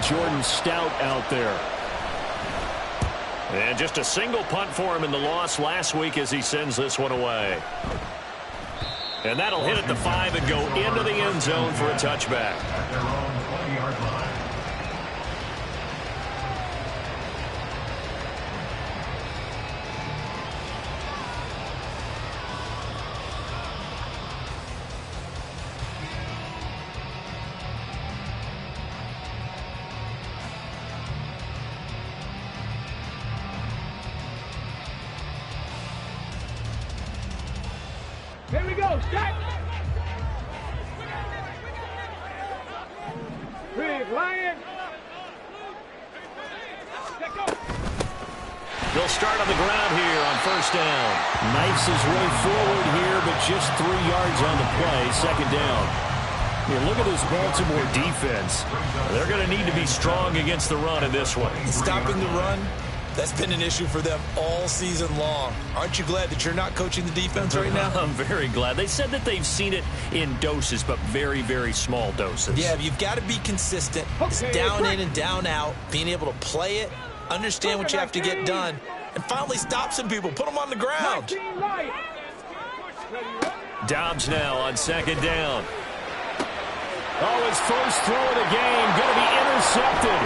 Jordan Stout out there. And just a single punt for him in the loss last week as he sends this one away. And that'll hit at the 5 and go into the end zone for a touchback. At their own 20-yard line. Here we go, stack. Big Lion. They'll start on the ground here on first down. Knifes his way forward here, but just 3 yards on the play. Second down. Here, look at this Baltimore defense. They're going to need to be strong against the run in this one. Stopping the run, that's been an issue for them all season long. Aren't you glad that you're not coaching the defense right now? I'm very glad. They said that they've seen it in doses, but very, very small doses. Yeah, you've got to be consistent. It's down in and down out, being able to play it, understand what you have to get done, and finally stop some people, put them on the ground. Dobbs now on second down. Oh, his first throw of the game going to be intercepted.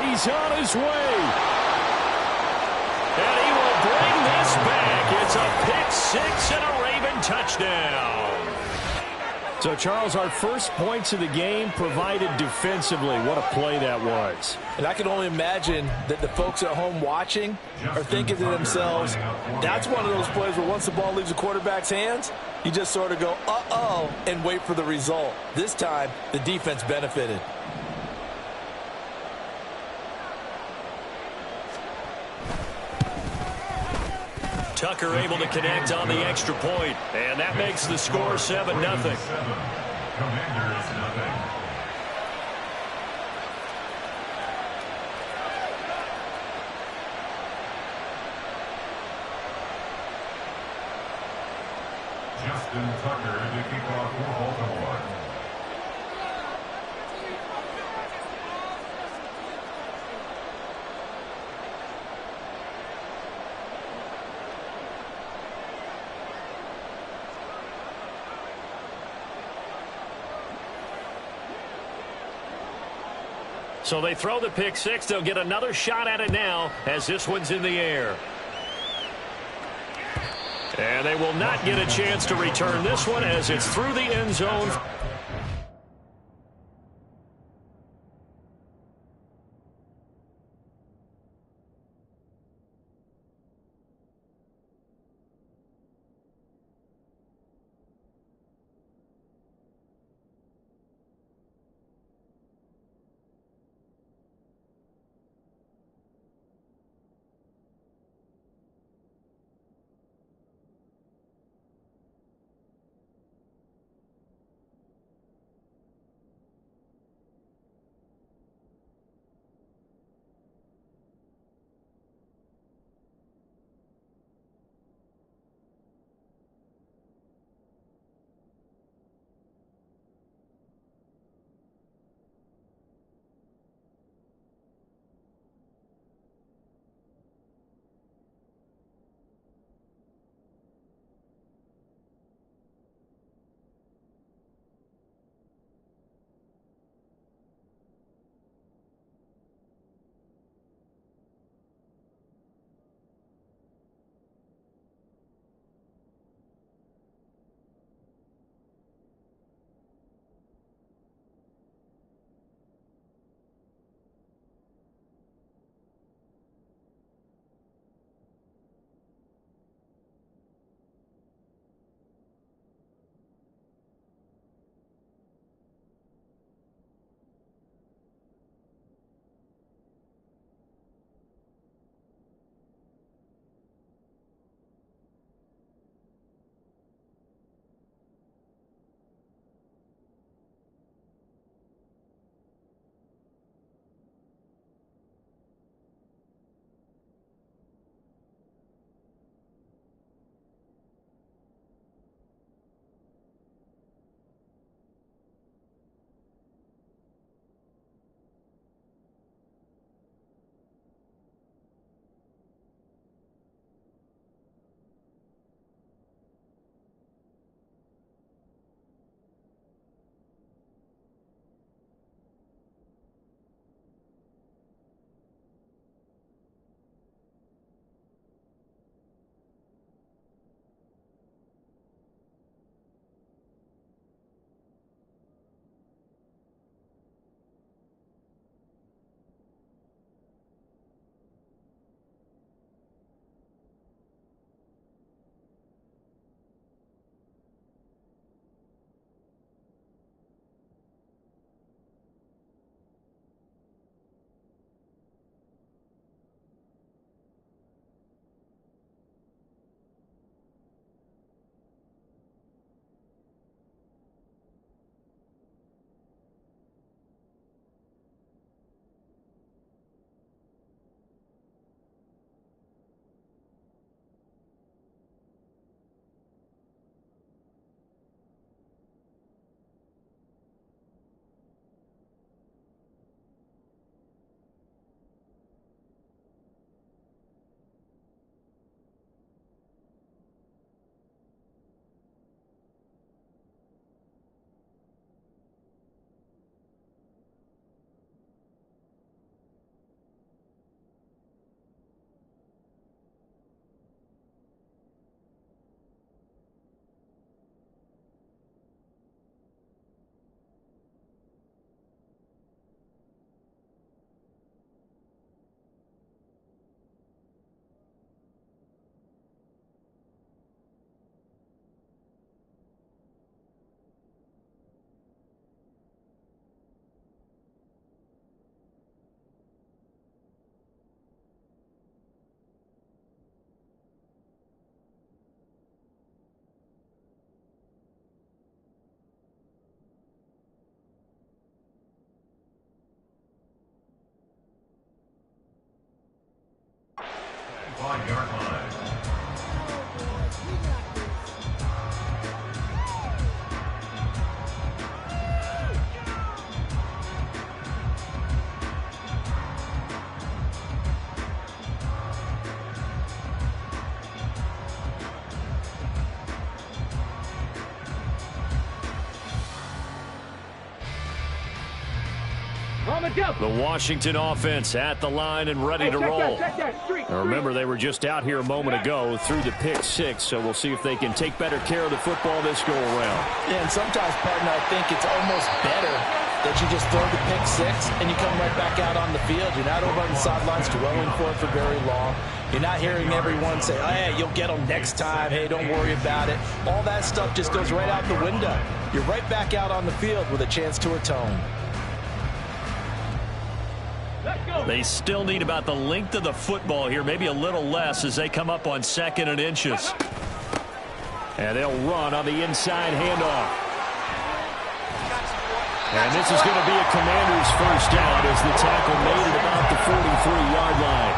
He's on his way. And he will bring this back. It's a pick six and a Raven touchdown. So, Charles, our first points of the game provided defensively. What a play that was. And I can only imagine that the folks at home watching are thinking to themselves, that's one of those plays where once the ball leaves the quarterback's hands, you just sort of go, uh-oh, and wait for the result. This time, the defense benefited. Tucker able to connect on the extra point, and that makes the score 7-0. Commanders nothing. Justin Tucker to kick off for Baltimore. So they throw the pick six. They'll get another shot at it now as this one's in the air. And they will not get a chance to return this one as it's through the end zone. The Washington offense at the line and ready to roll. Now remember, they were just out here a moment ago through the pick six, so we'll see if they can take better care of the football this go-around. Yeah, and sometimes, partner, I think it's almost better that you just throw the pick six and you come right back out on the field. You're not over on the sidelines dwelling for it for very long. You're not hearing everyone say, oh, hey, you'll get them next time. Hey, don't worry about it. All that stuff just goes right out the window. You're right back out on the field with a chance to atone. They still need about the length of the football here, maybe a little less as they come up on 2nd and inches. And they'll run on the inside handoff. And this is going to be a Commanders first down as the tackle made it about the 43-yard line.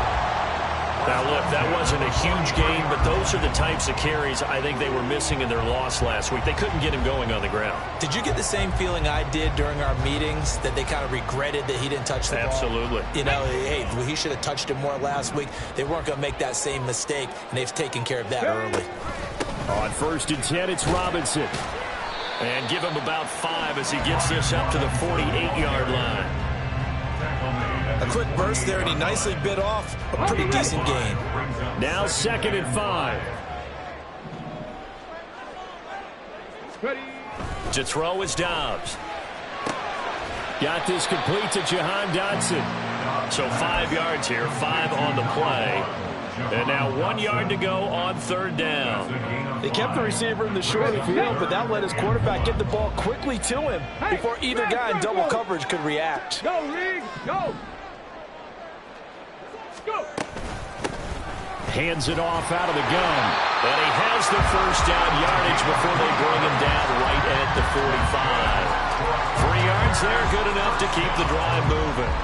Now, look, that wasn't a huge gain, but those are the types of carries I think they were missing in their loss last week. They couldn't get him going on the ground. Did you get the same feeling I did during our meetings, that they kind of regretted that he didn't touch the ball? Absolutely. You know, hey, he should have touched it more last week. They weren't going to make that same mistake, and they've taken care of that early. On 1st and 10, it's Robinson. And give him about 5 as he gets this up to the 48-yard line. A quick burst there, and he nicely bit off a pretty decent gain. Now 2nd and 5. To throw is Dobbs. Got this complete to Jahan Dotson. So 5 yards here, 5 on the play. And now 1 yard to go on 3rd down. They kept the receiver in the short field, but that let his quarterback get the ball quickly to him before either guy in double coverage could react. Go, Reed, go! Go! Hands it off out of the gun. And he has the first down yardage before they bring him down right at the 45. 3 yards there, good enough to keep the drive moving.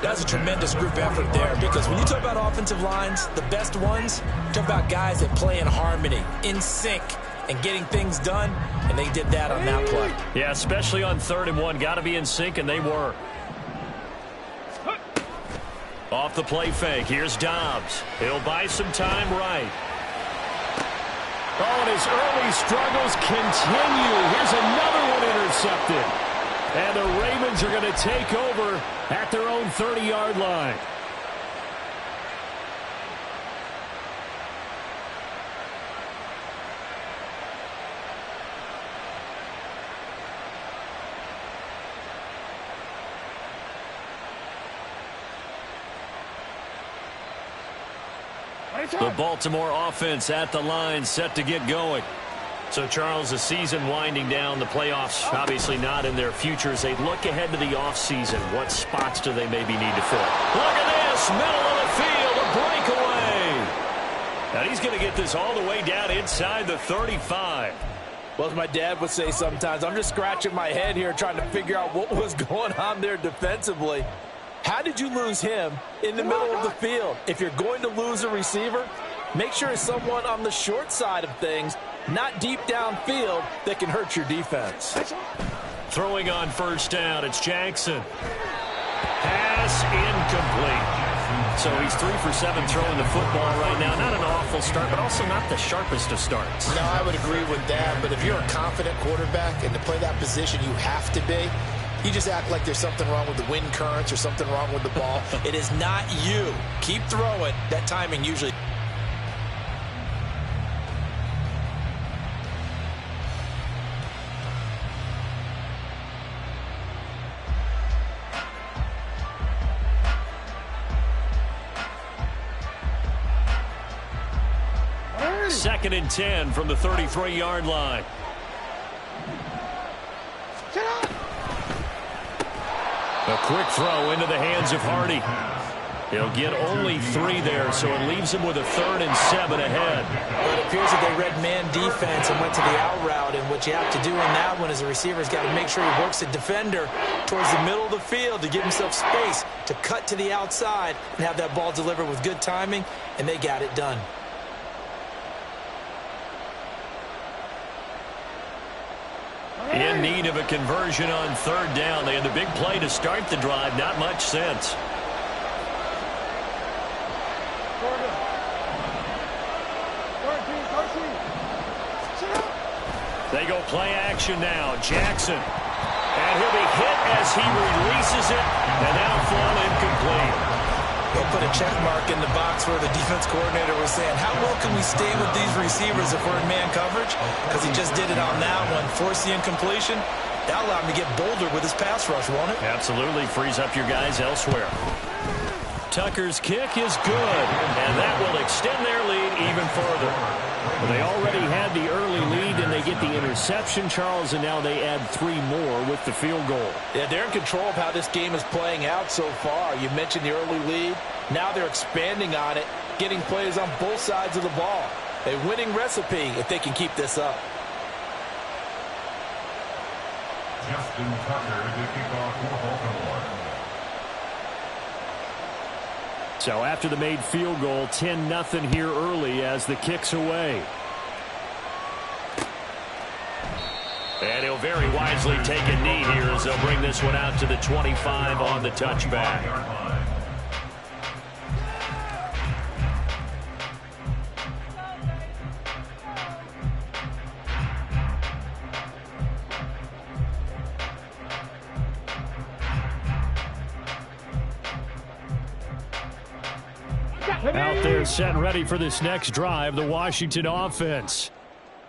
That's a tremendous group effort there, because when you talk about offensive lines, the best ones, talk about guys that play in harmony, in sync, and getting things done, and they did that on that play. Yeah, especially on 3rd and 1. Got to be in sync, and they were. Off the play fake, here's Dobbs. He'll buy some time right. Oh, and his early struggles continue. Here's another one intercepted. And the Ravens are going to take over at their own 30-yard line. The Baltimore offense at the line, set to get going. So, Charles, the season winding down, the playoffs obviously not in their futures. They look ahead to the offseason. What spots do they maybe need to fill? Look at this, middle of the field, a breakaway. And he's going to get this all the way down inside the 35. Well, as my dad would say sometimes, I'm just scratching my head here trying to figure out what was going on there defensively. How did you lose him in the middle of the field? If you're going to lose a receiver, make sure it's someone on the short side of things, not deep downfield, that can hurt your defense. Throwing on 1st down, it's Jackson. Pass incomplete. So he's 3 for 7 throwing the football right now. Not an awful start, but also not the sharpest of starts. No, I would agree with that, but if you're a confident quarterback and to play that position you have to be, you just act like there's something wrong with the wind currents or something wrong with the ball. It is not you. Keep throwing. That timing usually... Second and 10 from the 33-yard line. A quick throw into the hands of Hardy. He'll get only 3 there, so it leaves him with a 3rd and 7 ahead. Well, it appears that they read man defense and went to the out route, and what you have to do in that one is the receiver's got to make sure he works the defender towards the middle of the field to give himself space to cut to the outside and have that ball delivered with good timing, and they got it done. In need of a conversion on 3rd down. They had the big play to start the drive. Not much sense. They go play action now. Jackson. And he'll be hit as he releases it, and that'll fall incomplete. They'll put a check mark in the box where the defense coordinator was saying, how well can we stay with these receivers if we're in man coverage? Because he just did it on that one, forced the incompletion. That'll allow him to get bolder with his pass rush, won't it? Absolutely, frees up your guys elsewhere. Tucker's kick is good, and that will extend their lead even further. Well, they already had the early lead, and they get the interception, Charles, and now they add 3 more with the field goal. Yeah, they're in control of how this game is playing out so far. You mentioned the early lead. Now they're expanding on it, getting plays on both sides of the ball. A winning recipe if they can keep this up. Justin Tucker to kick off for Baltimore. So after the made field goal, 10-0 here early as the kick's away. And he'll very wisely take a knee here as they'll bring this one out to the 25 on the touchback. Out there set and ready for this next drive, the Washington offense.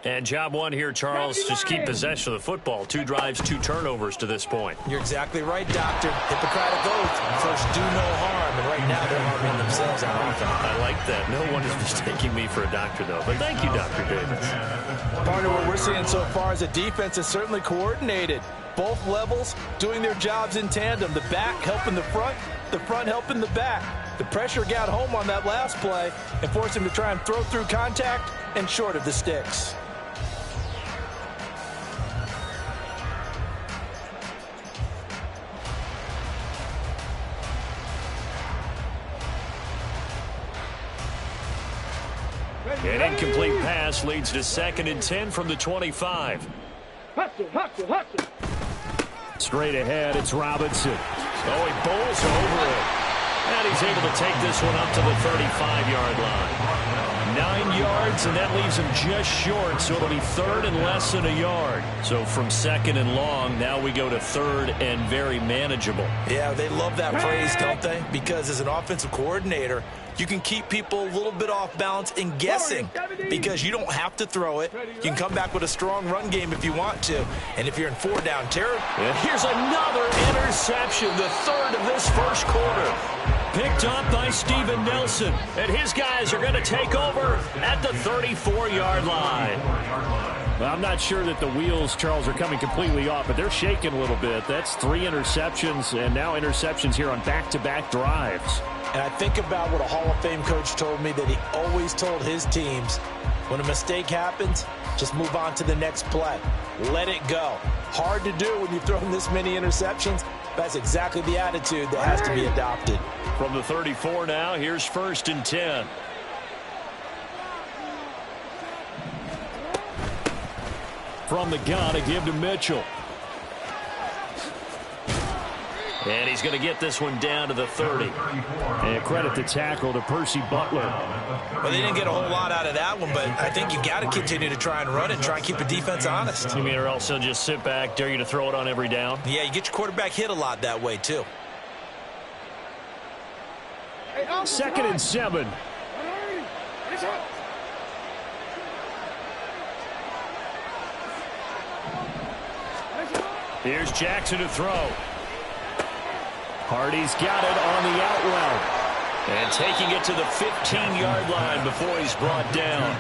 And job one here, Charles, just keep possession of the football. 2 drives, 2 turnovers to this point. You're exactly right, Doctor. Hippocratic oath. First, do no harm. And right now, they're harming themselves on offense. I like that. No one is mistaking me for a doctor, though. But thank you, Dr. Davis. Part of what we're seeing so far is a defense is certainly coordinated. Both levels doing their jobs in tandem. The back helping the front helping the back. The pressure got home on that last play and forced him to try and throw through contact and short of the sticks. An incomplete pass leads to 2nd and 10 from the 25. Hustle. Straight ahead, it's Robinson. Oh, he bowls over it. And he's able to take this one up to the 35-yard line. 9 yards, and that leaves him just short, so it'll be 3rd and less than a yard. So from 2nd and long, now we go to 3rd and very manageable. Yeah, they love that phrase, don't they? Because as an offensive coordinator, you can keep people a little bit off balance and guessing because you don't have to throw it. You can come back with a strong run game if you want to. And if you're in 4-down territory, here's another interception, the 3rd of this first quarter. Picked up by Steven Nelson. And his guys are going to take over at the 34-yard line. Well, I'm not sure that the wheels, Charles, are coming completely off, but they're shaking a little bit. That's 3 interceptions, and now interceptions here on back-to-back drives. And I think about what a Hall of Fame coach told me that he always told his teams, when a mistake happens, just move on to the next play. Let it go. Hard to do when you've thrown this many interceptions. That's exactly the attitude that has to be adopted. From the 34 now, here's 1st and 10. From the gun, a give to Mitchell. And he's going to get this one down to the 30. And credit the tackle to Percy Butler. Well, they didn't get a whole lot out of that one, but I think you got to continue to try and run it, try and keep the defense honest. You mean, or else they'll just sit back, dare you to throw it on every down? Yeah, you get your quarterback hit a lot that way, too. 2nd and 7. Here's Jackson to throw. Hardy's got it on the out route. And taking it to the 15-yard line before he's brought down.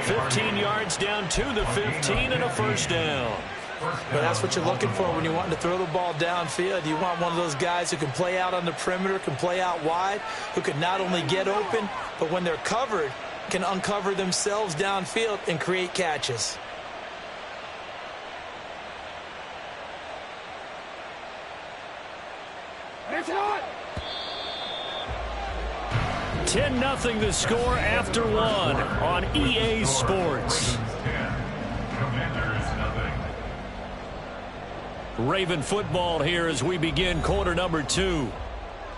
15 yards down to the 15 and a 1st down. But that's what you're looking for when you want to throw the ball downfield. You want one of those guys who can play out on the perimeter, can play out wide, who can not only get open, but when they're covered, can uncover themselves downfield and create catches. It's on. 10-0 the score after 1 on EA Sports. Commanders nothing. Raven football here as we begin quarter number 2.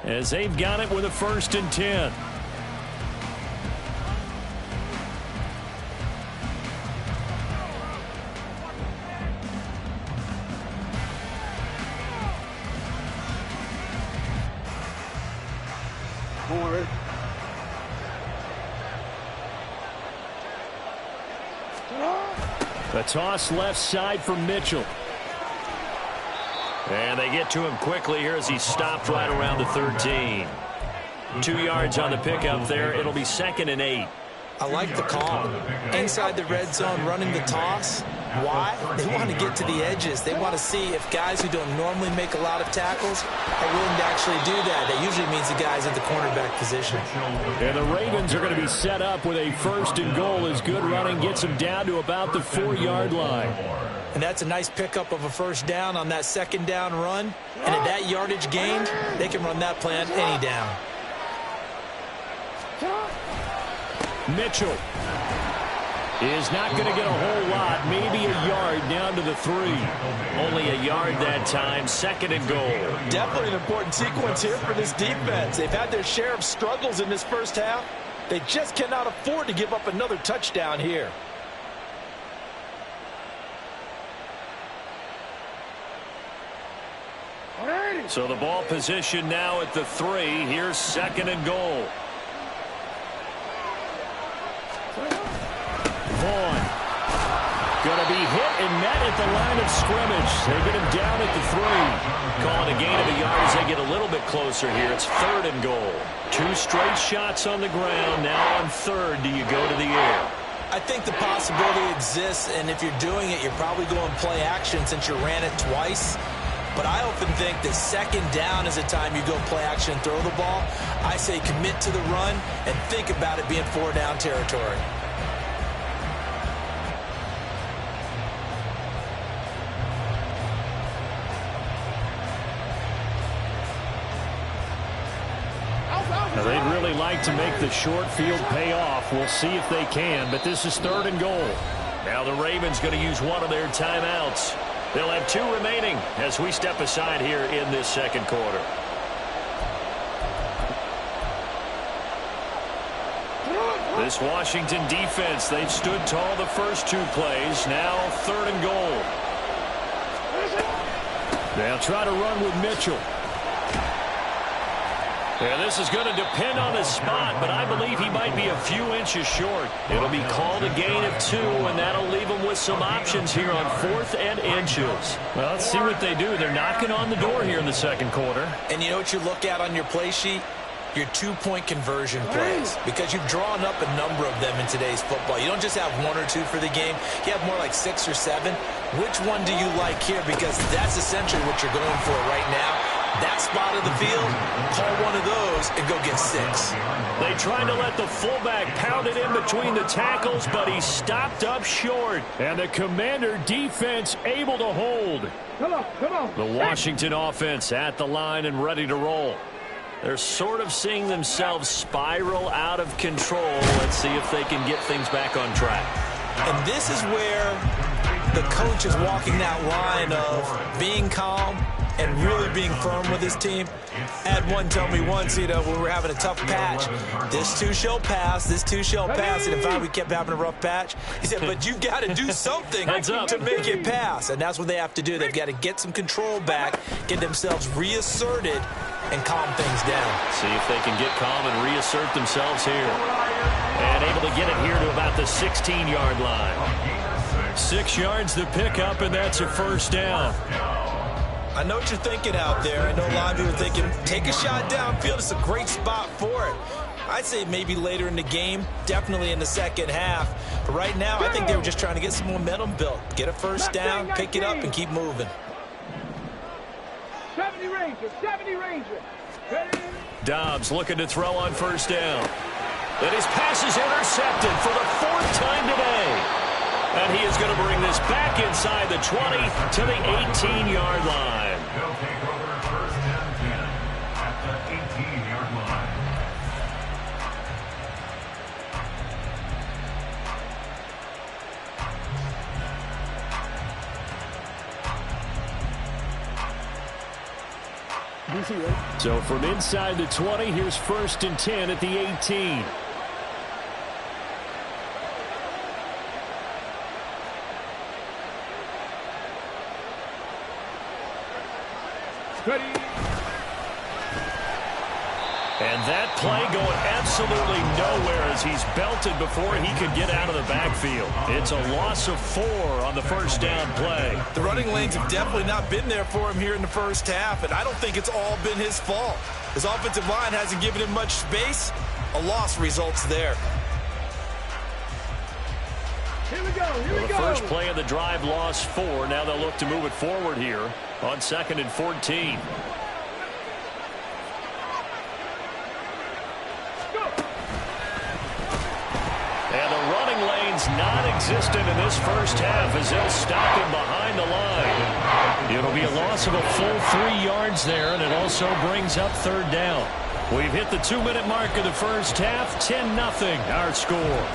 As they've got it with a 1st and 10. The toss left side for Mitchell. And they get to him quickly here as he stopped right around the 13. 2 yards on the pickup there. It'll be 2nd and 8. I like the call. Inside the red zone, running the toss. Why? They want to get to the edges. They want to see if guys who don't normally make a lot of tackles are willing to actually do that. That usually means the guys at the cornerback position. And the Ravens are going to be set up with a 1st and goal as good running gets them down to about the 4-yard line. And that's a nice pickup of a 1st down on that 2nd down run. And at that yardage gained, they can run that play on any down. Mitchell is not going to get a whole lot, maybe a yard down to the 3. Only a yard that time, 2nd and goal. Definitely an important sequence here for this defense. They've had their share of struggles in this first half. They just cannot afford to give up another touchdown here. So the ball position now at the 3. Here's 2nd and goal. Vaughn going to be hit and met at the line of scrimmage. They get him down at the 3. Calling a gain of a yard as they get a little bit closer here. It's 3rd and goal. 2 straight shots on the ground. Now on 3rd, do you go to the air? I think the possibility exists, and if you're doing it, you're probably going play action since you ran it twice. But I often think that 2nd down is a time you go play action and throw the ball. I say commit to the run and think about it being 4-down territory. Now, they'd really like to make the short field pay off. We'll see if they can, but this is 3rd and goal. Now the Ravens going to use one of their timeouts. They'll have 2 remaining as we step aside here in this 2nd quarter. This Washington defense, they've stood tall the first 2 plays. Now 3rd and goal. They'll try to run with Mitchell. And this is going to depend on his spot, but I believe he might be a few inches short. It'll be called a gain of 2, and that'll leave him with some options here on 4th and inches. Well, let's see what they do. They're knocking on the door here in the 2nd quarter. And you know what you look at on your play sheet? Your 2-point conversion plays, because you've drawn up a number of them in today's football. You don't just have 1 or 2 for the game. You have more like 6 or 7. Which one do you like here? Because that's essentially what you're going for right now. That spot of the field, call one of those and go get 6. They tried to let the fullback pound it in between the tackles, but he stopped up short. And the Commander defense able to hold. Come on. The Washington offense at the line and ready to roll. They're sort of seeing themselves spiral out of control. Let's see if they can get things back on track. And this is where the coach is walking that line of being calm and really being firm with his team. I had one tell me once, when we were having a tough patch, this too shall pass, this too shall pass. And finally we kept having a rough patch. He said, but you've got to do something to make it pass. And that's what they have to do. They've got to get some control back, get themselves reasserted, and calm things down. See if they can get calm and reassert themselves here. And able to get it here to about the 16-yard line. 6 yards to pick up, and that's a 1st down. I know what you're thinking out there. I know a lot of you are thinking, take a shot downfield. It's a great spot for it. I'd say maybe later in the game, definitely in the 2nd half. But right now, I think they were just trying to get some momentum built. Get a 1st down, pick it up, and keep moving. 70 Ranger. Dobbs looking to throw on 1st down. And his pass is intercepted for the 4th time today. And he is going to bring this back inside the 20 to the 18-yard line. They'll take over 1st and 10 at the 18-yard line. So from inside the 20, here's 1st and 10 at the 18. And that play going absolutely nowhere as he's belted before he could get out of the backfield. It's a loss of 4 on the first down play. The running lanes have definitely not been there for him here in the first half, and I don't think it's all been his fault. His offensive line hasn't given him much space. A loss results there. Here we go. Here we The go. first play of the drive lost 4. Now they'll look to move it forward here on 2nd and 14. And the running lane's non-existent in this first half as they'll stop him behind the line. It'll be a loss of a full 3 yards there, and it also brings up 3rd down. We've hit the 2-minute mark of the first half. 10-0 our score.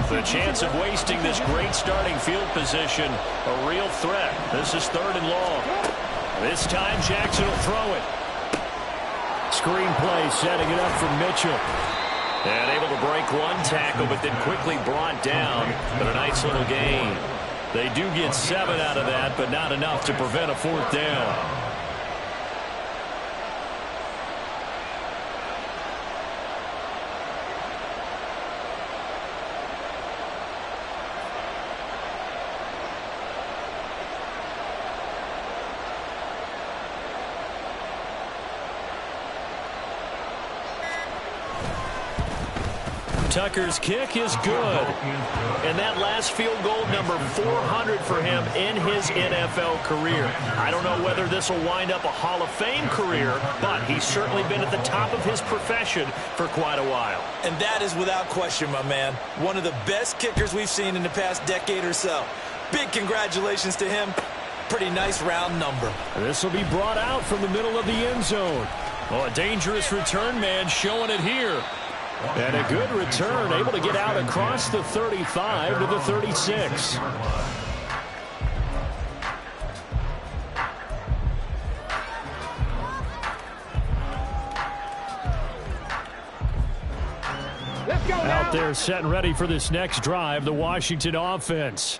The chance of wasting this great starting field position, a real threat. This is 3rd and long. This time Jackson will throw it. Screen play setting it up for Mitchell. And able to break 1 tackle, but then quickly brought down. But a nice little gain. They do get 7 out of that, but not enough to prevent a 4th down. Tucker's kick is good. And that last field goal, number 400 for him in his NFL career. I don't know whether this will wind up a Hall of Fame career, but he's certainly been at the top of his profession for quite a while. And that is without question, my man. One of the best kickers we've seen in the past decade or so. Big congratulations to him. Pretty nice round number. This will be brought out from the middle of the end zone. Oh, a dangerous return man showing it here. And a good return, able to get out across the 35 to the 36. Let's go now. Out there set and ready for this next drive, the Washington offense.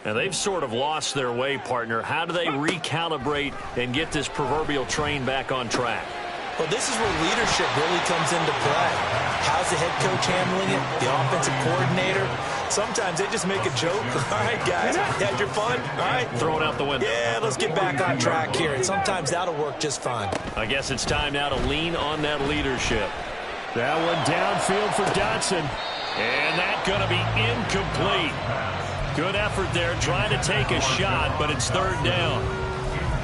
And they've sort of lost their way, partner. How do they recalibrate and get this proverbial train back on track? Well, this is where leadership really comes into play. How's the head coach handling it? The offensive coordinator? Sometimes they just make a joke. All right, guys, had your fun? All right. Throw it out the window. Yeah, let's get back on track here. And sometimes that'll work just fine. I guess it's time now to lean on that leadership. That one downfield for Dotson. And that's going to be incomplete. Good effort there, trying to take a shot, but it's 3rd down.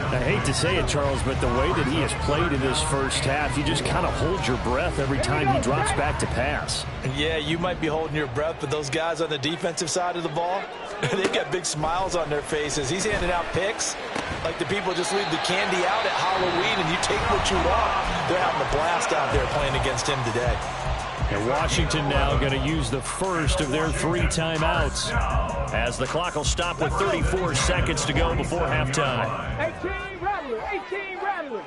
I hate to say it, Charles, but the way that he has played in this first half, you just kind of hold your breath every time he drops back to pass. Yeah, you might be holding your breath, but those guys on the defensive side of the ball, they've got big smiles on their faces. He's handing out picks like the people just leave the candy out at Halloween and you take what you want. They're having a blast out there playing against him today. And Washington now going to use the first of their 3 timeouts as the clock will stop with 34 seconds to go before halftime. 18 rattler, 18 rattler.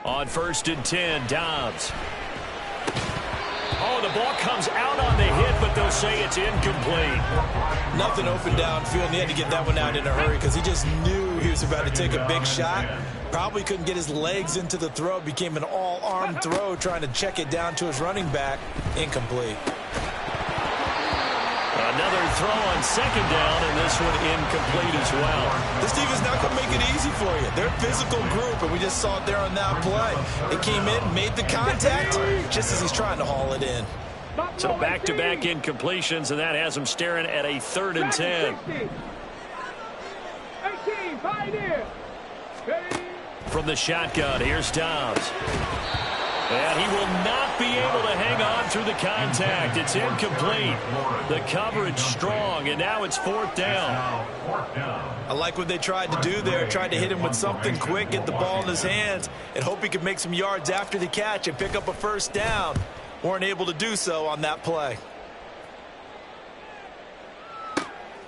On 1st and 10, Dobbs. Oh, the ball comes out on the hit, but they'll say it's incomplete. Nothing open downfield, and he had to get that one out in a hurry because he just knew he was about to take a big shot. Probably couldn't get his legs into the throw. Became an all-arm throw, trying to check it down to his running back. Incomplete. Another throw on 2nd down, and this one incomplete as well. This team is not going to make it easy for you. They're a physical group, and we just saw it there on that play. It came in, made the contact, just as he's trying to haul it in. So back-to-back incompletions, and that has him staring at a 3rd and 10. 18, Pioneer. From the shotgun, here's Dobbs. And he will not be able to hang on through the contact. It's incomplete. The coverage strong, and now it's 4th down. I like what they tried to do there. Tried to hit him with something quick, get the ball in his hands, and hope he could make some yards after the catch and pick up a 1st down. Weren't able to do so on that play.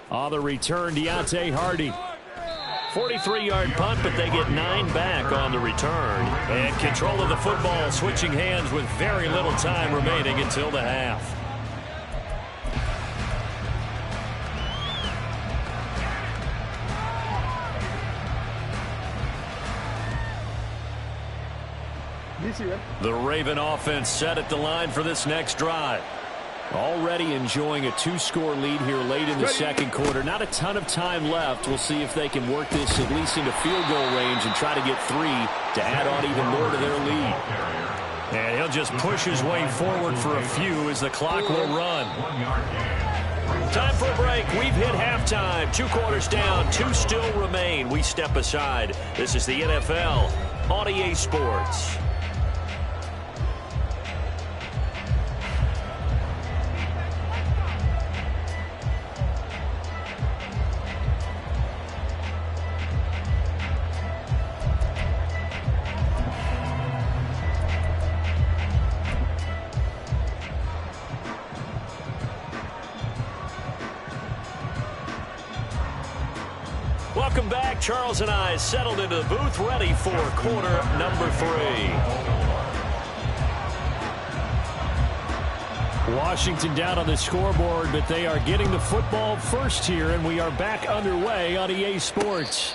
On the return, Deontay Hardy. 43-yard punt, but they get 9 back on the return. And control of the football, switching hands with very little time remaining until the half. The Raven offense set at the line for this next drive. Already enjoying a 2-score lead here late in the second quarter. Not a ton of time left. We'll see if they can work this at least into field goal range and try to get 3 to add on even more to their lead. And he'll just push his way forward for a few as the clock will run. Time for a break. We've hit halftime. 2 quarters down. 2 still remain. We step aside. This is the NFL on EA Sports. Welcome back. Charles and I settled into the booth, ready for quarter number 3. Washington down on the scoreboard, but they are getting the football first here, and we are back underway on EA Sports.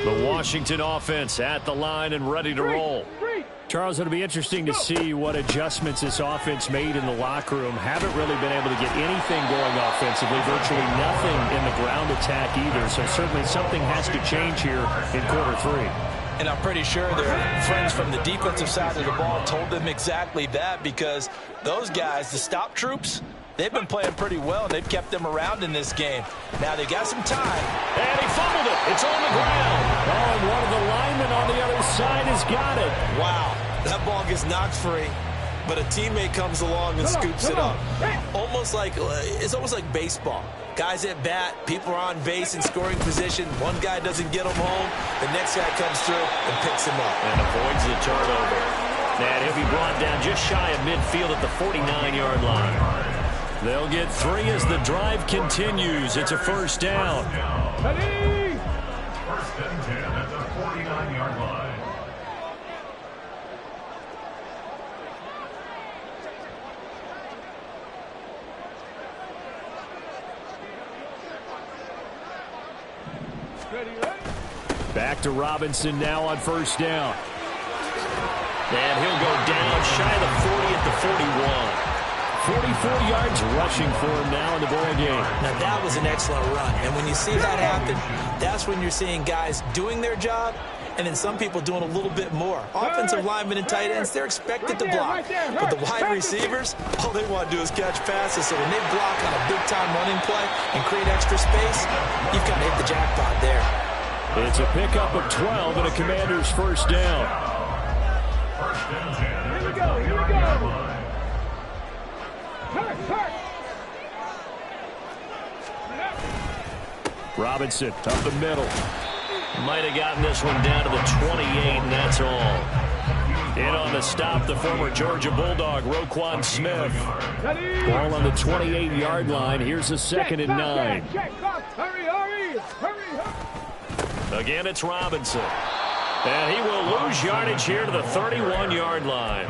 The Washington offense at the line and ready to roll. Charles, it'll be interesting to see what adjustments this offense made in the locker room. Haven't really been able to get anything going offensively, virtually nothing in the ground attack either. So certainly something has to change here in quarter 3. And I'm pretty sure their friends from the defensive side of the ball told them exactly that, because those guys, the stop troops, they've been playing pretty well, and they've kept them around in this game. Now they've got some time. And he fumbled it. It's on the ground. Oh, and one of the linemen on the other side has got it. Wow, that ball gets knocked free, but a teammate comes along and scoops it up. It's almost like baseball. Guys at bat, people are on base in scoring position. One guy doesn't get him home. The next guy comes through and picks him up. And avoids the turnover. And he'll be brought down just shy of midfield at the 49-yard line. They'll get 3 as the drive continues. It's a first down. Ready? First and 10 at the 49-yard line. Back to Robinson now on first down. And he'll go down shy of the 40 at the 41. 44 yards rushing for him now in the ball game. Now, that was an excellent run. And when you see that happen, that's when you're seeing guys doing their job and then some people doing a little bit more. Offensive linemen and tight ends, they're expected to block. But the wide receivers, all they want to do is catch passes. So when they block on a big-time running play and create extra space, you've got to hit the jackpot there. It's a pickup of 12 and a Commanders first down. First and 10 at the 49-yard line. Robinson up the middle. Might have gotten this one down to the 28, and that's all. In on the stop, the former Georgia Bulldog, Roquan Smith. Ball on the 28-yard line. Here's a 2nd and 9. Hurry. Again, it's Robinson. And he will lose yardage here to the 31-yard line.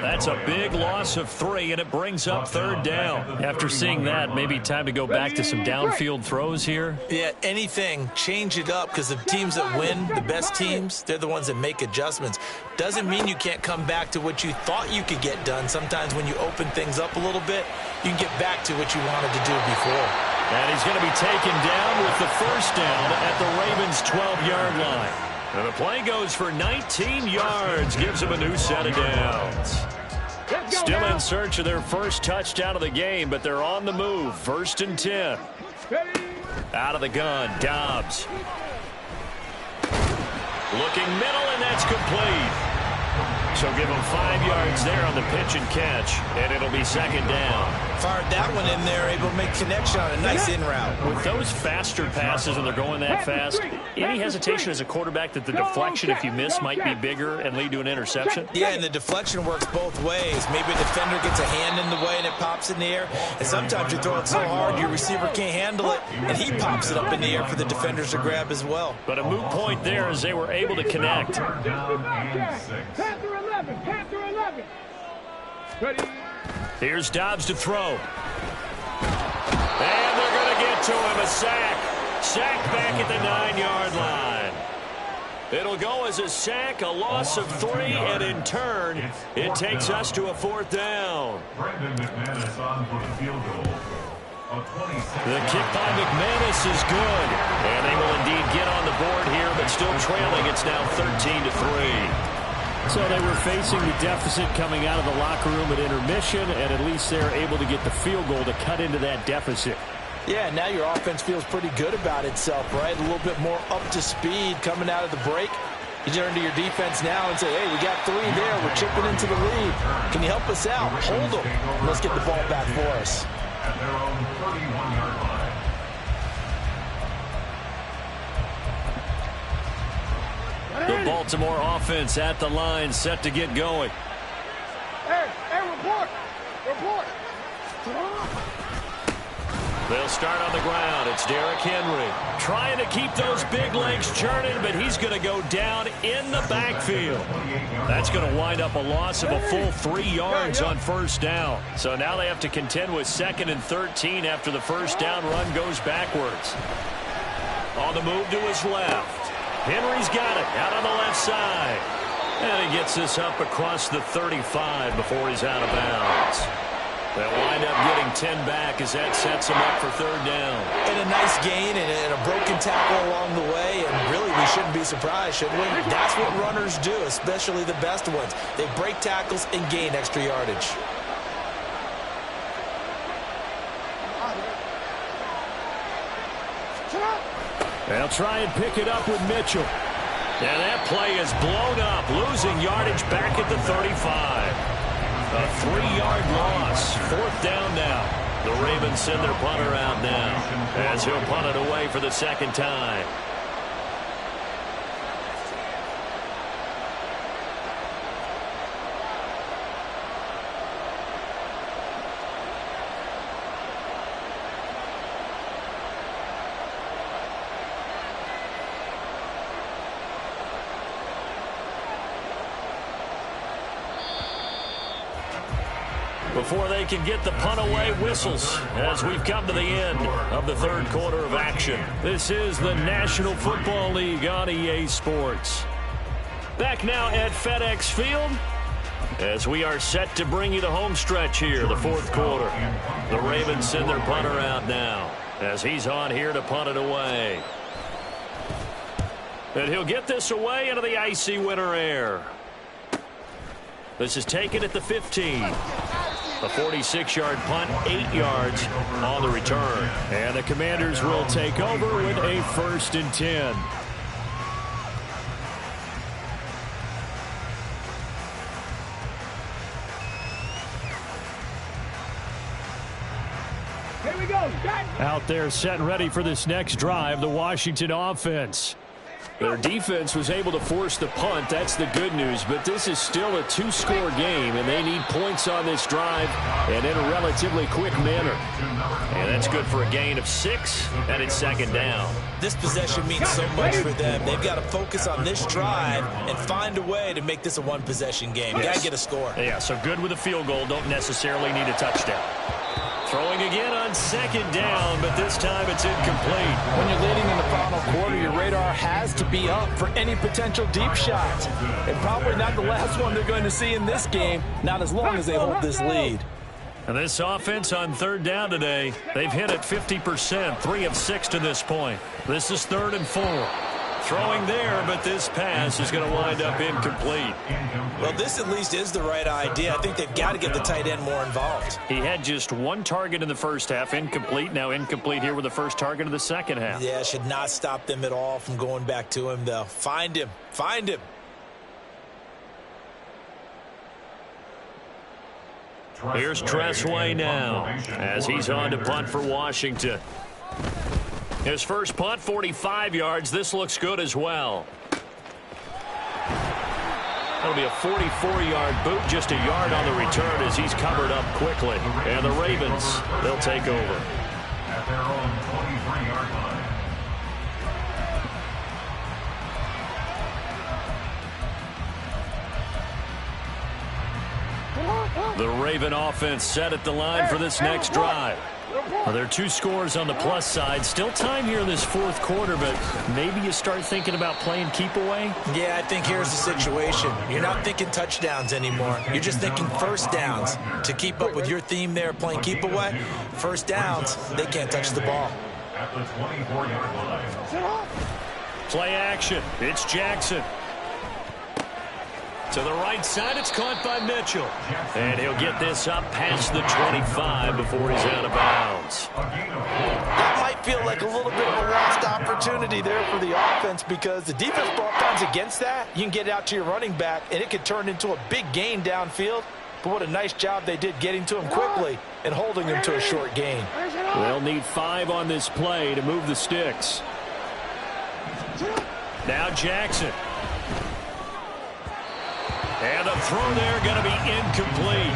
That's a big loss of 3, and it brings up 3rd down. After seeing that, maybe time to go back to some downfield throws here. Yeah, anything, change it up, because the teams that win, the best teams, they're the ones that make adjustments. Doesn't mean you can't come back to what you thought you could get done. Sometimes when you open things up a little bit, you can get back to what you wanted to do before. And he's going to be taken down with the first down at the Ravens' 12-yard line. And the play goes for 19 yards, gives them a new set of downs. Still in search of their first touchdown of the game, but they're on the move. 1st and 10. Out of the gun, Dobbs. Looking middle, and that's complete. So give them 5 yards there on the pitch and catch, and it'll be 2nd down. Fired that one in there, able to make connection on a nice in route. With those faster passes and they're going that fast, any hesitation as a quarterback that the deflection, if you miss, might be bigger and lead to an interception? Yeah, and the deflection works both ways. Maybe a defender gets a hand in the way and it pops in the air, and sometimes you throw it so hard your receiver can't handle it, and he pops it up in the air for the defenders to grab as well. But a moot point there as they were able to connect. Third down and 6. Panther 11. Ready. Here's Dobbs to throw. And they're going to get to him. A sack. Sack back at the 9-yard line. It'll go as a sack, a loss of 3, and in turn, it takes us to a 4th down. McManus on for the field goal. The kick by McManus is good. And they will indeed get on the board here, but still trailing. It's now 13-3. So they were facing the deficit coming out of the locker room at intermission, and at least they're able to get the field goal to cut into that deficit. Yeah, now your offense feels pretty good about itself, right? A little bit more up to speed coming out of the break. You turn to your defense now and say, hey, we got 3 there. We're chipping into the lead. Can you help us out? Hold them. Let's get the ball back for us. At their own 31-yard line. The Baltimore offense at the line, set to get going. Hey, report. Report. They'll start on the ground. It's Derrick Henry trying to keep those big legs churning, but he's going to go down in the backfield. That's going to wind up a loss of a full 3 yards on first down. So now they have to contend with 2nd and 13 after the first down run goes backwards. On the move to his left. Henry's got it out on the left side. And he gets this up across the 35 before he's out of bounds. They'll wind up getting 10 back as that sets them up for 3rd down. And a nice gain and a broken tackle along the way, and really we shouldn't be surprised, should we? That's what runners do, especially the best ones. They break tackles and gain extra yardage. They'll try and pick it up with Mitchell. And that play is blown up, losing yardage back at the 35. A 3-yard loss. 4th down now. The Ravens send their punter out now as he'll punt it away for the 2nd time. Before they can get the punt away, whistles as we've come to the end of the 3rd quarter of action. This is the National Football League on EA Sports. Back now at FedEx Field as we are set to bring you the home stretch here, the 4th quarter. The Ravens send their punter out now as he's on here to punt it away. And he'll get this away into the icy winter air. This is taken at the 15. A 46-yard punt, 8 yards on the return. And the Commanders will take over with a 1st and 10. Here we go. Out there set and ready for this next drive, the Washington offense. Their defense was able to force the punt. That's the good news. But this is still a 2-score game, and they need points on this drive and in a relatively quick manner. And that's good for a gain of 6, and it's 2nd down. This possession means so much for them. They've got to focus on this drive and find a way to make this a one-possession game. Got to get a score. Yeah, so good with a field goal. Don't necessarily need a touchdown. Throwing again on 2nd down, but this time it's incomplete. When you're leading in the final quarter, your radar has to be up for any potential deep shots. And probably not the last one they're going to see in this game, not as long as they hold this lead. And this offense on 3rd down today, they've hit it 50%, 3 of 6 to this point. This is 3rd and 4. Throwing there, but this pass is going to wind up incomplete. Well, this at least is the right idea. I think they've got to get the tight end more involved. He had just 1 target in the first half, incomplete. Now incomplete here with the first target of the second half. Yeah, should not stop them at all from going back to him, though. Find him. Find him. Here's Tressway now as he's on to punt for Washington. His first punt, 45 yards. This looks good as well. That'll be a 44-yard boot, just a yard on the return as he's covered up quickly. And the Ravens, they'll take over. At their own 23-yard line. The Raven offense set at the line for this next drive. Well, there are 2 scores on the plus side. Still time here in this fourth quarter, but maybe you start thinking about playing keep away? Yeah, I think here's the situation. You're not thinking touchdowns anymore. You're just thinking first downs. To keep up with your theme there, playing keep away, first downs, they can't touch the ball. At the 24-yard line. Play action. It's Jackson. To the right side, it's caught by Mitchell. And he'll get this up past the 25 before he's out of bounds. That might feel like a little bit of a lost opportunity there for the offense because the defense brought times against that. You can get it out to your running back, and it could turn into a big gain downfield. But what a nice job they did getting to him quickly and holding him to a short gain. They'll need 5 on this play to move the sticks. Now Jackson. And a throw there going to be incomplete.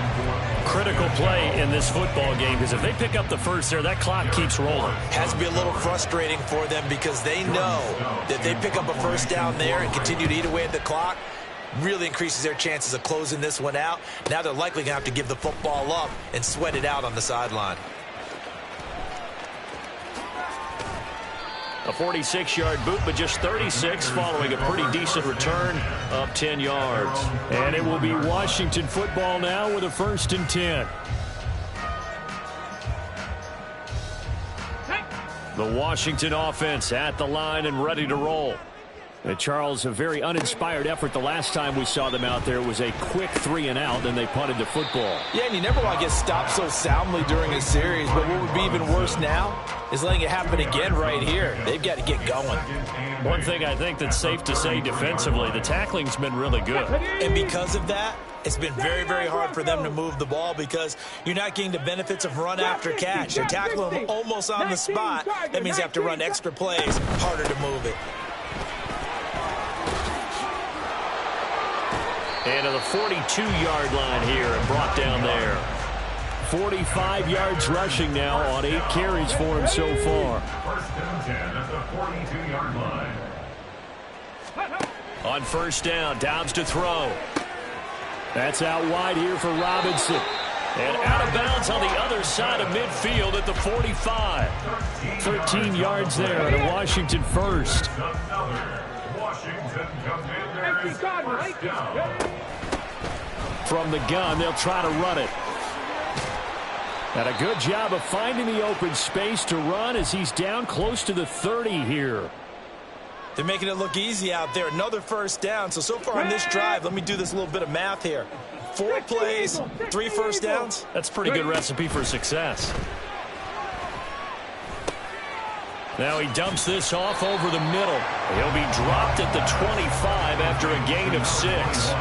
Critical play in this football game because if they pick up the first there, that clock keeps rolling. Has to be a little frustrating for them because they know that they pick up a first down there and continue to eat away at the clock, really increases their chances of closing this one out. Now they're likely going to have to give the football up and sweat it out on the sideline. A 46-yard boot, but just 36 following a pretty decent return of 10 yards. And it will be Washington football now with a 1st and 10. The Washington offense at the line and ready to roll. And Charles, a very uninspired effort the last time we saw them out there. It was a quick 3-and-out, and they punted the football. Yeah, and you never want to get stopped so soundly during a series, but what would be even worse now is letting it happen again right here. They've got to get going. One thing I think that's safe to say defensively, the tackling's been really good. And because of that, it's been very, very hard for them to move the ball because you're not getting the benefits of run after catch. They're tackling them almost on the spot. That means you have to run extra plays, harder to move it. And to the 42-yard line here and brought down there. 45 yards rushing now on 8 carries for him so far. 1st and 10 at the 42-yard line. On 1st down, Dobbs to throw. That's out wide here for Robinson. And out of bounds on the other side of midfield at the 45. 13 yards there and a Washington first. Another Washington Commanders first down. From the gun, they'll try to run it. And a good job of finding the open space to run as he's down close to the 30 here. They're making it look easy out there. Another 1st down. So far on this drive, let me do this little bit of math here. 4 plays, 3 first downs. That's a pretty good recipe for success. Now he dumps this off over the middle. He'll be dropped at the 25 after a gain of 6.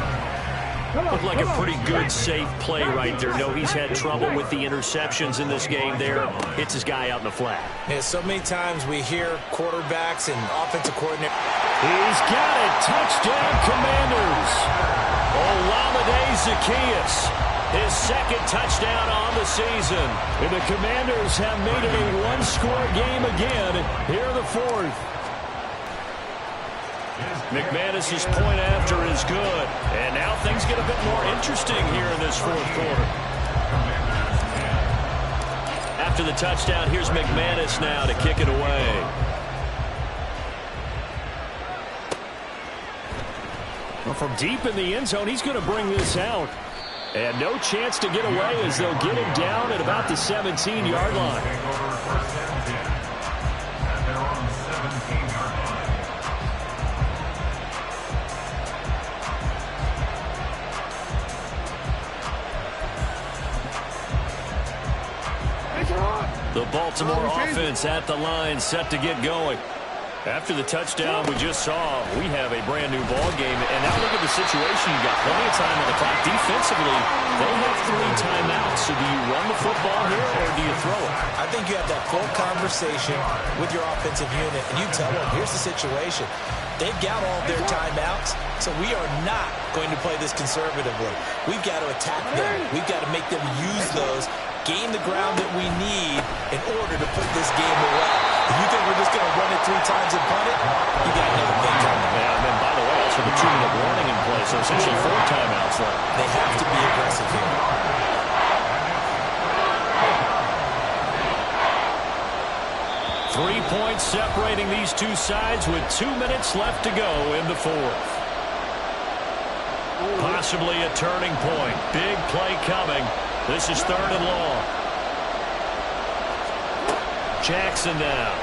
Looked like a pretty good, safe play right there. No, he's had trouble with the interceptions in this game there. Hits his guy out in the flat. Yeah, so many times we hear quarterbacks and offensive coordinators. He's got it. Touchdown, Commanders. Olamide Zaccheaus. His 2nd touchdown on the season. And the Commanders have made it a 1-score game again. Here in the 4th. McManus's point after is good. And now things get a bit more interesting here in this 4th quarter. After the touchdown, here's McManus now to kick it away. Well, from deep in the end zone, he's going to bring this out. And no chance to get away as they'll get him down at about the 17-yard line. The Baltimore offense at the line, set to get going. After the touchdown we just saw, we have a brand new ball game. And now look at the situation. You've got plenty of time on the clock. Defensively, they have 3 timeouts. So do you run the football here or do you throw it? I think you have that full conversation with your offensive unit, and you tell them, here's the situation. They've got all their timeouts, so we are not going to play this conservatively. We've got to attack them. We've got to make them use those, gain the ground that we need in order to put this game away. If you think we're just going to run it 3 times and punt it, you got another thing coming. Yeah, and then, by the way, also the 2-minute warning in play, so essentially 4 timeouts left. They have to be aggressive here. 3 points separating these two sides with 2 minutes left to go in the fourth. Possibly a turning point. Big play coming. This is 3rd and long. Jackson now.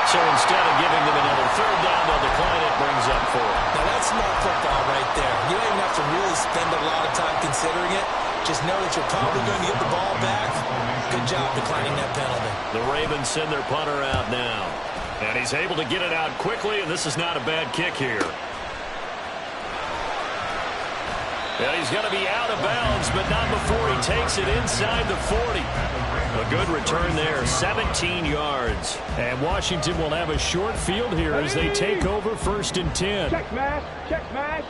So instead of giving them another 3rd down, they'll decline it, brings up 4. Now that's smart football right there. You don't even have to really spend a lot of time considering it. Just know that you're probably going to get the ball back. Good job declining that penalty. The Ravens send their punter out now. And he's able to get it out quickly, and this is not a bad kick here. Yeah, he's going to be out of bounds, but not before he takes it inside the 40. A good return there, 17 yards. And Washington will have a short field here as they take over 1st and 10. Check smash. Check smash.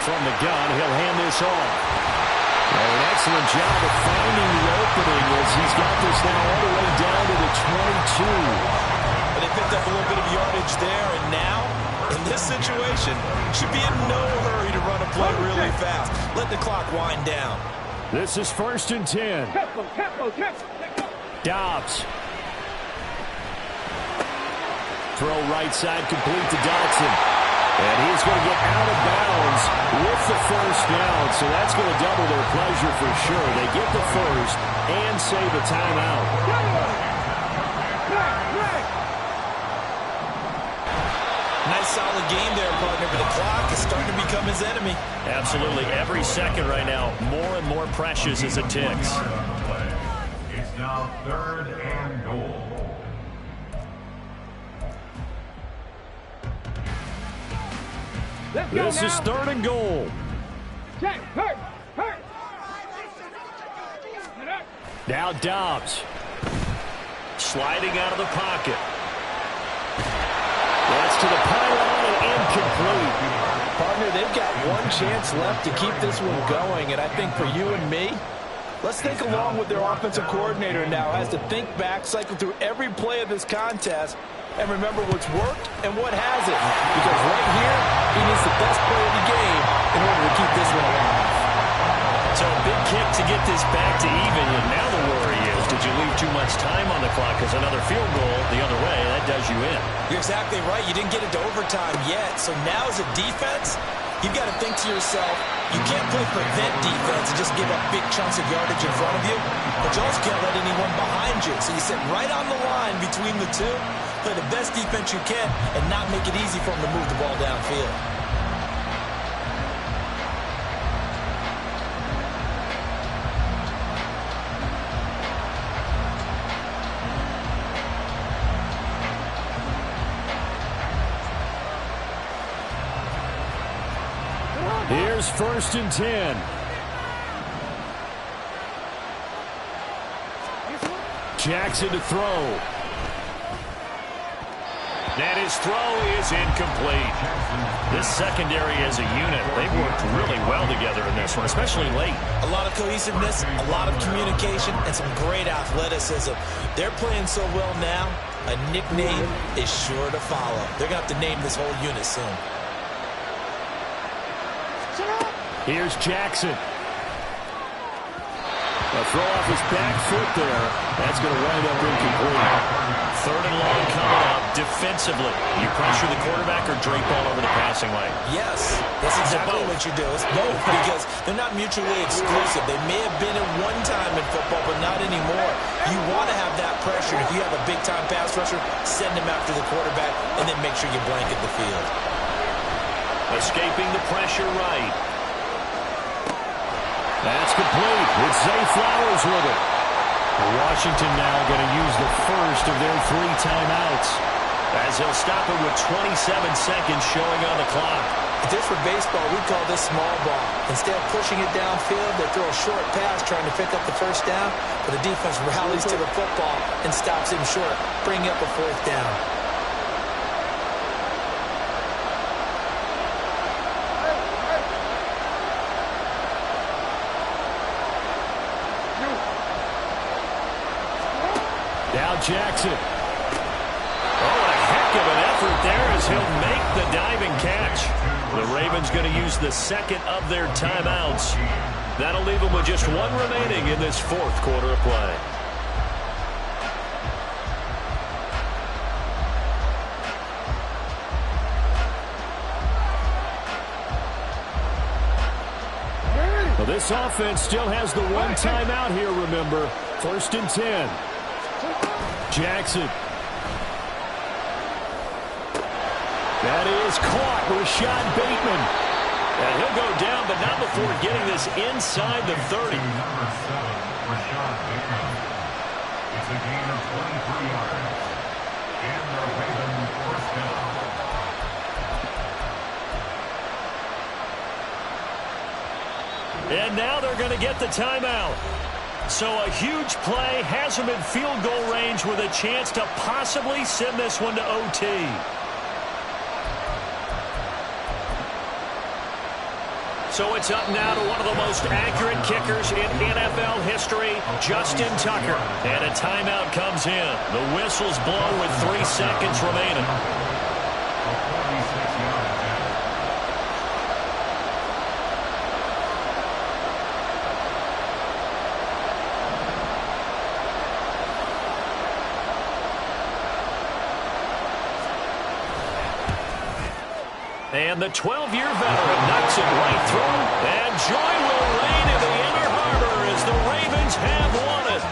From the gun, he'll hand this off. An excellent job of finding the opening as he's got this now all the way down to the 22. And they picked up a little bit of yardage there, and now, in this situation, should be in no hurry to run a play really fast. Let the clock wind down. This is 1st and 10. Tempo. Dobbs. Throw right side complete to Dotson. And he's going to get out of bounds with the 1st down, so that's going to double their pleasure for sure. They get the 1st and save a timeout. Nice solid game there, partner, but the clock is starting to become his enemy. Absolutely. Every second right now, more and more precious as it ticks. It's now 3rd and goal. Let's go This is 3rd and goal. Check. Hurt. Now Dobbs. Sliding out of the pocket. That's to the pylon and incomplete. Partner, they've got one chance left to keep this one going, and I think for you and me, let's think along with their offensive coordinator now has to think back, cycle through every play of this contest, and remember what's worked and what hasn't. Because right here, he needs the best play of the game in order to keep this one alive. So a big kick to get this back to even, and now the worry is, did you leave too much time on the clock? Because another field goal the other way, that does you in. You're exactly right. You didn't get it to overtime yet. So now as a defense, you've got to think to yourself, you can't play prevent defense and just give up big chunks of yardage in front of you, but you also can't let anyone behind you. So you sit right on the line between the two, play the best defense you can, and not make it easy for them to move the ball downfield. Here's 1st and 10. Jackson to throw. And his throw is incomplete. This secondary as a unit, they've worked really well together in this one, especially late. A lot of cohesiveness, a lot of communication, and some great athleticism. They're playing so well now, a nickname is sure to follow. They're going to have to name this whole unit soon. Here's Jackson. A throw off his back foot there. That's going to wind up incomplete. 3rd and long coming up defensively. You pressure the quarterback or drape all over the passing lane? Yes, that's exactly what you do. It's both because they're not mutually exclusive. They may have been at one time in football, but not anymore. You want to have that pressure. If you have a big-time pass rusher, send him after the quarterback, and then make sure you blanket the field. Escaping the pressure right. That's complete. It's Zay Flowers with it. Washington now going to use the first of their 3 timeouts, as he'll stop it with 27 seconds showing on the clock. If this were baseball, we'd call this small ball. Instead of pushing it downfield, they throw a short pass trying to pick up the 1st down, but the defense rallies to the football and stops him short, bringing up a 4th down. Now Jackson. Oh, a heck of an effort there as he'll make the diving catch. The Ravens going to use the second of their timeouts. That'll leave them with just one remaining in this fourth quarter of play. Well, this offense still has the one timeout here, remember. 1st and 10. Jackson. That is caught. Rashad Bateman. And he'll go down, but not before getting this inside the 30. Number 7, Rashad Bateman. It's a gain of 23 yards. And the Ravens force down. And now they're going to get the timeout. So a huge play has them in field goal range with a chance to possibly send this one to OT. So it's up now to one of the most accurate kickers in NFL history, Justin Tucker. And a timeout comes in. The whistles blow with 3 seconds remaining. And the 12-year veteran knocks it right through. And joy will reign in the Inner Harbor as the Ravens have won it.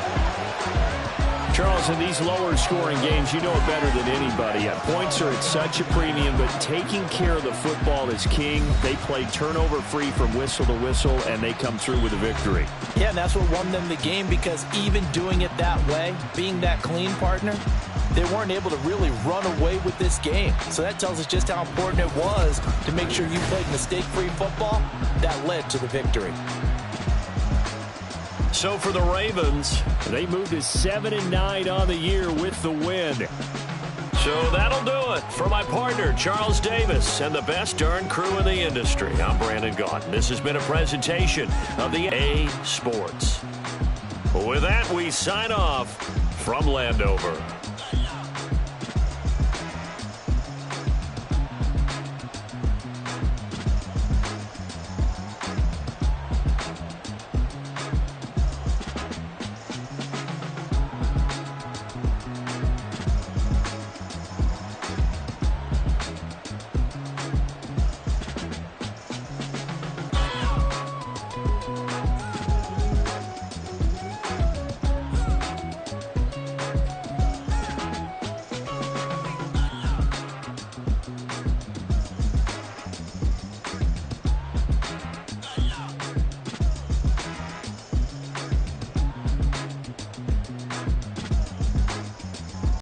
Charles, in these lower-scoring games, you know it better than anybody. Points are at such a premium, but taking care of the football is king. They play turnover-free from whistle to whistle, and they come through with a victory. Yeah, and that's what won them the game, because even doing it that way, being that clean partner, they weren't able to really run away with this game. So that tells us just how important it was to make sure you played mistake-free football. That led to the victory. So for the Ravens, they moved to 7-9 on the year with the win. So that'll do it. For my partner, Charles Davis, and the best darn crew in the industry, I'm Brandon Gaudin. This has been a presentation of the A Sports. With that, we sign off from Landover.